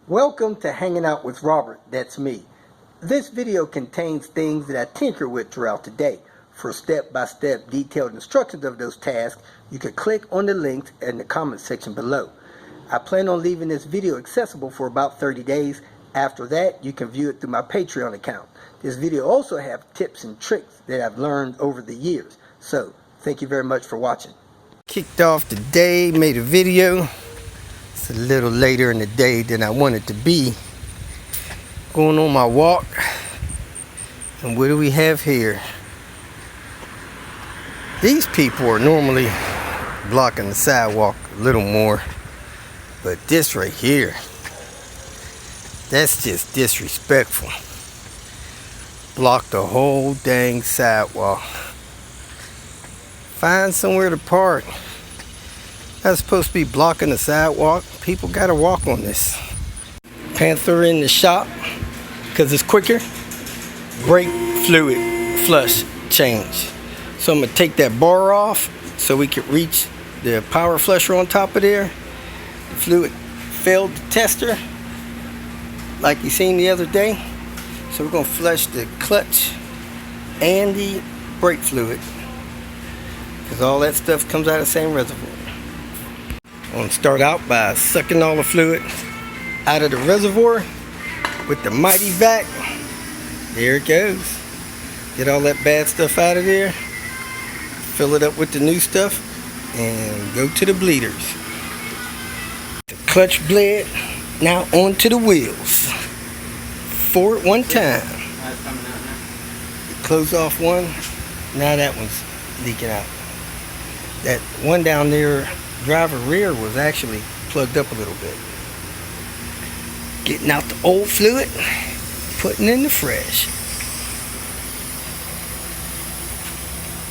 Welcome to Hanging Out with Robert, that's me. This video contains things that I tinker with throughout the day. For step-by-step detailed instructions of those tasks, you can click on the links in the comment section below. I plan on leaving this video accessible for about 30 days. After that, you can view it through my Patreon account. This video also has tips and tricks that I've learned over the years. So, thank you very much for watching. Kicked off the day, made a video. It's a little later in the day than I wanted to be. Going on my walk. And what do we have here? These people are normally blocking the sidewalk a little more. But this right here, that's just disrespectful. Blocked the whole dang sidewalk. Find somewhere to park. Not supposed to be blocking the sidewalk. People gotta walk on this. Panther in the shop because it's quicker. Brake fluid flush change. So I'm gonna take that bar off so we can reach the power flusher on top of there. The fluid failed the tester like you seen the other day. So we're gonna flush the clutch and the brake fluid because all that stuff comes out of the same reservoir. I'm going to start out by sucking all the fluid out of the reservoir with the mighty vac. There it goes. Get all that bad stuff out of there. Fill it up with the new stuff and go to the bleeders. The clutch bled. Now onto the wheels. 4 at one time. Close off one. Now that one's leaking out. That one down there, driver rear, was actually plugged up a little bit. Getting out the old fluid, putting in the fresh.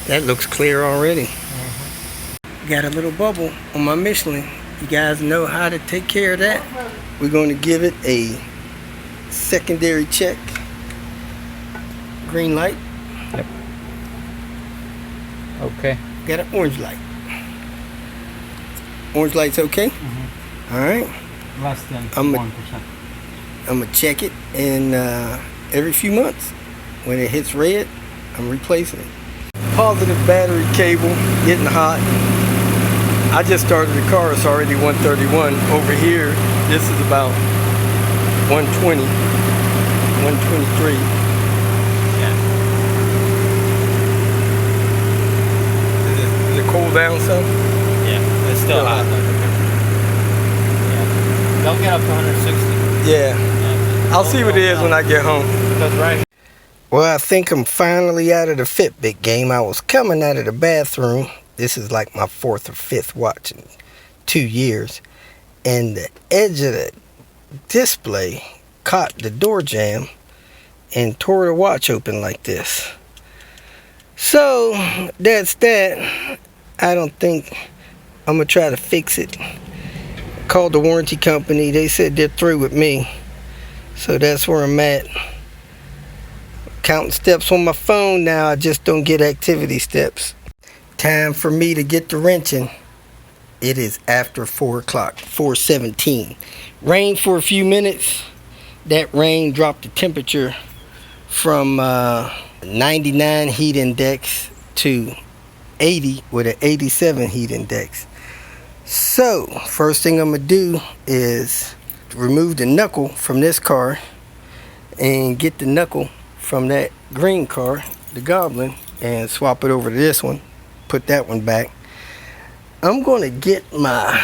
That looks clear already. Got a little bubble on my Michelin. You guys know how to take care of that. We're going to give it a secondary check. Green light. Yep. Okay. Got an orange light. Orange light's okay? Mm-hmm. All right. Less than 1%. I'm going to check it, and every few months, when it hits red, I'm replacing it. Positive battery cable, getting hot. I just started the car, it's already 131. Over here, this is about 120, 123. Yeah. Does it cool down some? Yeah, it's still hot. Yeah. They'll get up to 160. Yeah. I'll see what it is when I get home. That's right. Well, I think I'm finally out of the Fitbit game. I was coming out of the bathroom. This is like my 4th or 5th watch in 2 years. And the edge of the display caught the door jamb and tore the watch open like this. So, that's that. I don't think I'm going to try to fix it. Called the warranty company. They said they're through with me. So that's where I'm at. Counting steps on my phone now. I just don't get activity steps. Time for me to get the wrenching. It is after 4 o'clock, 4:17. Rained for a few minutes. That rain dropped the temperature from 99 heat index to 80 with an 87 heat index. So, first thing I'm going to do is remove the knuckle from this car and get the knuckle from that green car, the Goblin, and swap it over to this one. Put that one back. I'm going to get my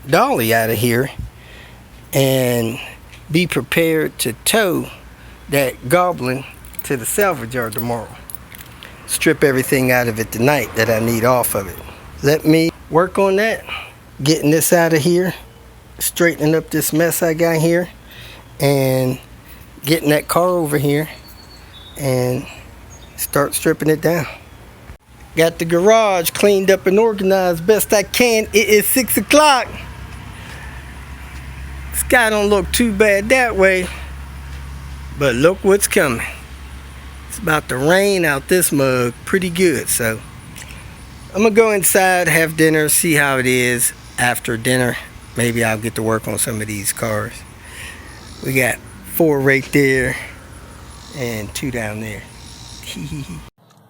dolly out of here and be prepared to tow that Goblin to the salvage yard tomorrow. Strip everything out of it tonight that I need off of it. Let me work on that. Getting this out of here. Straightening up this mess I got here. And getting that car over here. And start stripping it down. Got the garage cleaned up and organized best I can. It is 6 o'clock. Sky don't look too bad that way. But look what's coming. It's about to rain out this mug pretty good. So I'm going to go inside, have dinner, see how it is after dinner. Maybe I'll get to work on some of these cars. We got 4 right there and 2 down there.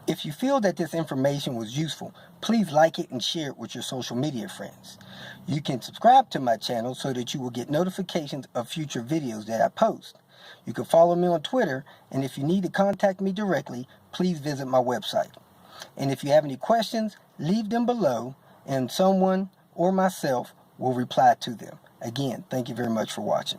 If you feel that this information was useful, please like it and share it with your social media friends. You can subscribe to my channel so that you will get notifications of future videos that I post. You can follow me on Twitter, and if you need to contact me directly, please visit my website. And if you have any questions, leave them below, and someone or myself will reply to them. Again, thank you very much for watching.